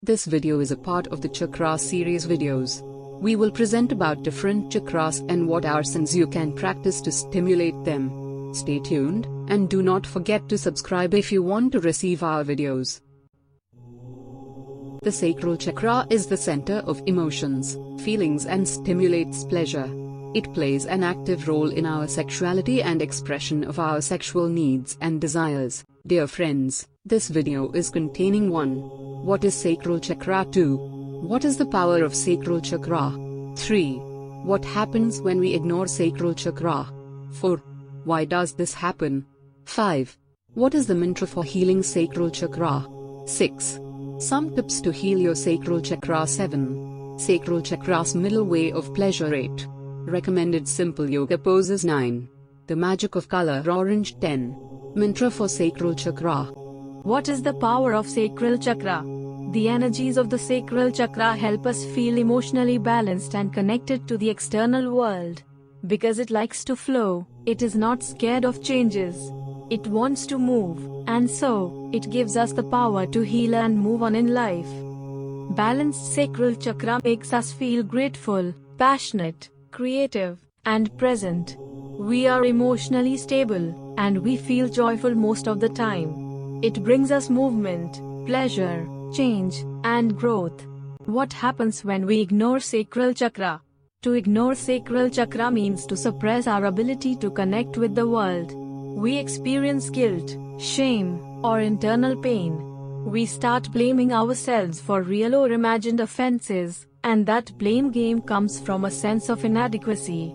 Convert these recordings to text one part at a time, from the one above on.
This video is a part of the Chakras series videos. We will present about different chakras and what asanas you can practice to stimulate them. Stay tuned, and do not forget to subscribe if you want to receive our videos. The Sacral Chakra is the center of emotions, feelings and stimulates pleasure. It plays an active role in our sexuality and expression of our sexual needs and desires. Dear friends, this video is containing 1. What is Sacral Chakra? 2. What is the power of Sacral Chakra? 3. What happens when we ignore Sacral Chakra? 4. Why does this happen? 5. What is the mantra for healing Sacral Chakra? 6. Some tips to heal your Sacral Chakra. 7. Sacral Chakra's middle way of pleasure. 8. Recommended simple yoga poses. 9. The magic of color orange. 10. Mantra for Sacral Chakra. What is the power of Sacral Chakra? The energies of the Sacral Chakra help us feel emotionally balanced and connected to the external world. Because it likes to flow, it is not scared of changes. It wants to move, and so, it gives us the power to heal and move on in life. Balanced Sacral Chakra makes us feel grateful, passionate, creative, and present. We are emotionally stable, and we feel joyful most of the time. It brings us movement, pleasure, change, and growth. What happens when we ignore Sacral Chakra? To ignore Sacral Chakra means to suppress our ability to connect with the world. We experience guilt, shame, or internal pain. We start blaming ourselves for real or imagined offenses, and that blame game comes from a sense of inadequacy.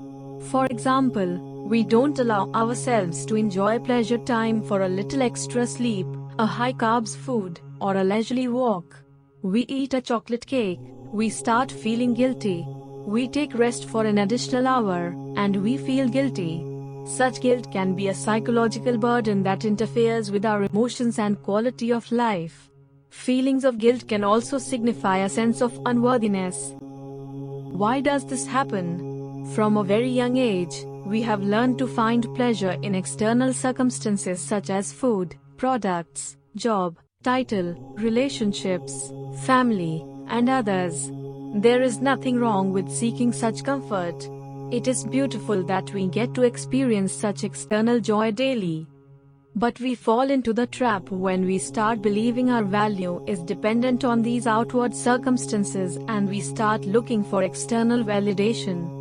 For example, we don't allow ourselves to enjoy pleasure time for a little extra sleep, a high-carbs food, or a leisurely walk. We eat a chocolate cake, we start feeling guilty. We take rest for an additional hour, and we feel guilty. Such guilt can be a psychological burden that interferes with our emotions and quality of life. Feelings of guilt can also signify a sense of unworthiness. Why does this happen? From a very young age, we have learned to find pleasure in external circumstances such as food, products, job, title, relationships, family, and others. There is nothing wrong with seeking such comfort. It is beautiful that we get to experience such external joy daily. But we fall into the trap when we start believing our value is dependent on these outward circumstances and we start looking for external validation.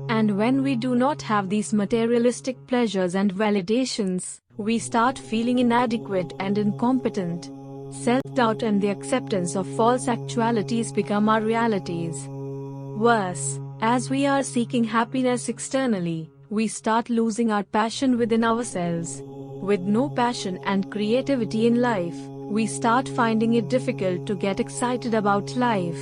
And when we do not have these materialistic pleasures and validations, we start feeling inadequate and incompetent. Self-doubt and the acceptance of false actualities become our realities. Worse, as we are seeking happiness externally, we start losing our passion within ourselves. With no passion and creativity in life, we start finding it difficult to get excited about life.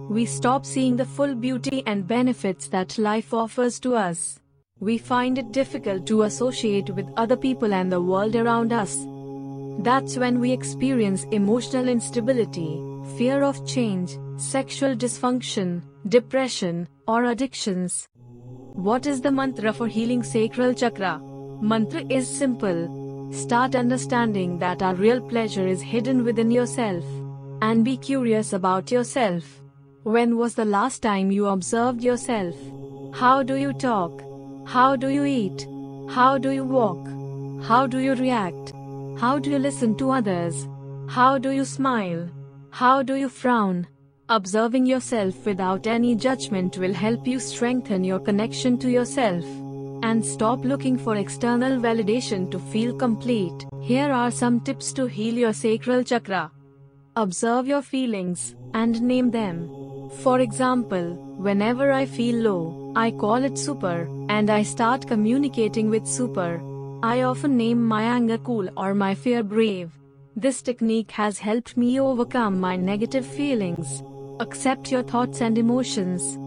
We stop seeing the full beauty and benefits that life offers to us. We find it difficult to associate with other people and the world around us. That's when we experience emotional instability, fear of change, sexual dysfunction, depression, or addictions. What is the mantra for healing Sacral Chakra? Mantra is simple. Start understanding that our real pleasure is hidden within yourself. And be curious about yourself. When was the last time you observed yourself? How do you talk? How do you eat? How do you walk? How do you react? How do you listen to others? How do you smile? How do you frown? Observing yourself without any judgment will help you strengthen your connection to yourself. And stop looking for external validation to feel complete. Here are some tips to heal your Sacral Chakra. Observe your feelings, and name them. For example, whenever I feel low, I call it super, and I start communicating with super. I often name my anger cool or my fear brave. This technique has helped me overcome my negative feelings. Accept your thoughts and emotions.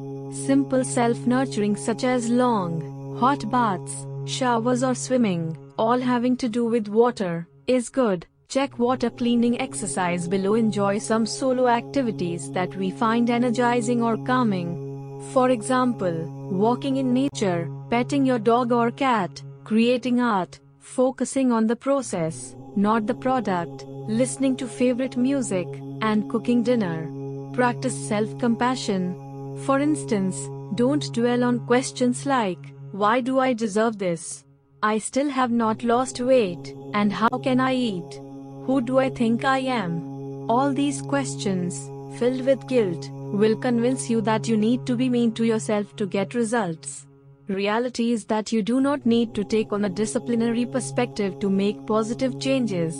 Simple self-nurturing such as long, hot baths, showers or swimming, all having to do with water, is good. Check water cleaning exercise below. Enjoy some solo activities that we find energizing or calming. For example, walking in nature, petting your dog or cat, creating art, focusing on the process, not the product, listening to favorite music, and cooking dinner. Practice self-compassion. For instance, don't dwell on questions like, why do I deserve this? I still have not lost weight, and how can I eat? Who do I think I am? All these questions, filled with guilt, will convince you that you need to be mean to yourself to get results. Reality is that you do not need to take on a disciplinary perspective to make positive changes.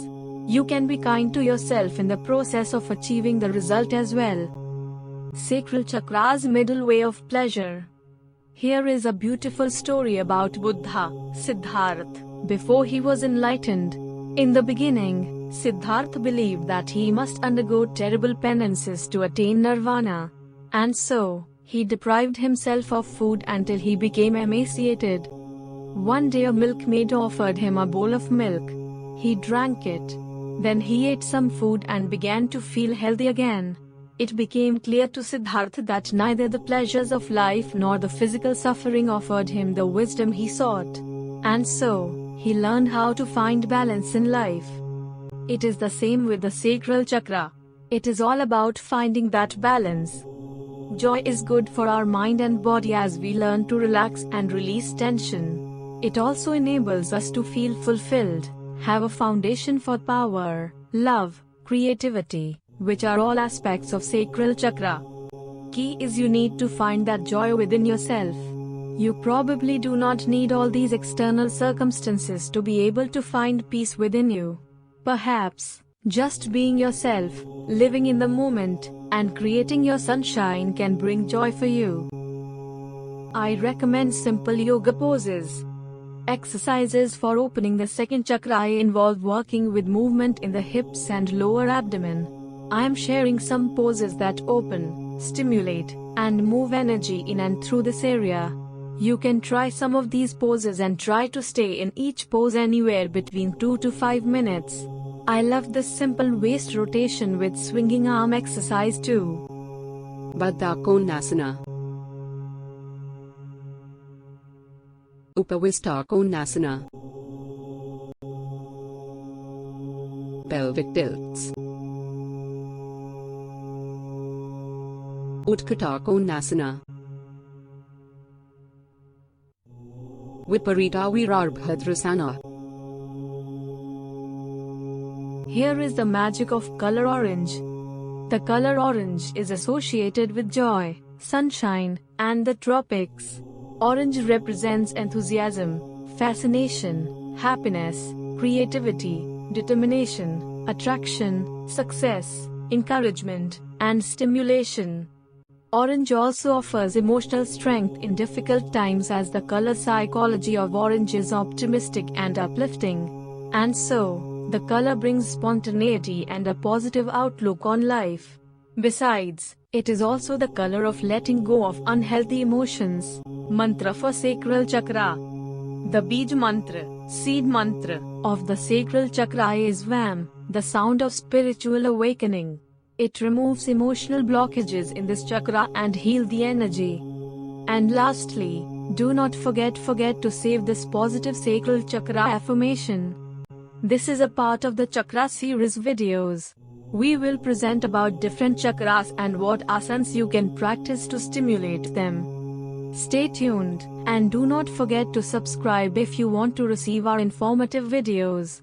You can be kind to yourself in the process of achieving the result as well. Sacral Chakra's middle way of pleasure. Here is a beautiful story about Buddha, Siddhartha, before he was enlightened. In the beginning, Siddhartha believed that he must undergo terrible penances to attain nirvana. And so, he deprived himself of food until he became emaciated. One day a milkmaid offered him a bowl of milk. He drank it. Then he ate some food and began to feel healthy again. It became clear to Siddhartha that neither the pleasures of life nor the physical suffering offered him the wisdom he sought. And so, he learned how to find balance in life. It is the same with the sacral chakra. It is all about finding that balance. Joy is good for our mind and body as we learn to relax and release tension. It also enables us to feel fulfilled, have a foundation for power, love, creativity, which are all aspects of sacral chakra. Key is you need to find that joy within yourself. You probably do not need all these external circumstances to be able to find peace within you. Perhaps, just being yourself, living in the moment, and creating your sunshine can bring joy for you. I recommend simple yoga poses. Exercises for opening the second chakra involve working with movement in the hips and lower abdomen. I am sharing some poses that open, stimulate, and move energy in and through this area. You can try some of these poses and try to stay in each pose anywhere between 2 to 5 minutes. I love this simple waist rotation with swinging arm exercise too. Baddha Konasana, Upavistha Konasana, pelvic tilts, Utkata Konasana, Viparita Virabhadrasana. Here is the magic of color orange. The color orange is associated with joy, sunshine, and the tropics. Orange represents enthusiasm, fascination, happiness, creativity, determination, attraction, success, encouragement, and stimulation. Orange also offers emotional strength in difficult times as the color psychology of orange is optimistic and uplifting. And so, the color brings spontaneity and a positive outlook on life. Besides, it is also the color of letting go of unhealthy emotions. Mantra for Sacral Chakra. The Bij Mantra, seed mantra, of the Sacral Chakra is VAM, the sound of spiritual awakening. It removes emotional blockages in this chakra and heal the energy. And lastly, do not forget to save this positive Sacral Chakra affirmation. This is a part of the Chakra series videos. We will present about different chakras and what asanas you can practice to stimulate them. Stay tuned, and do not forget to subscribe if you want to receive our informative videos.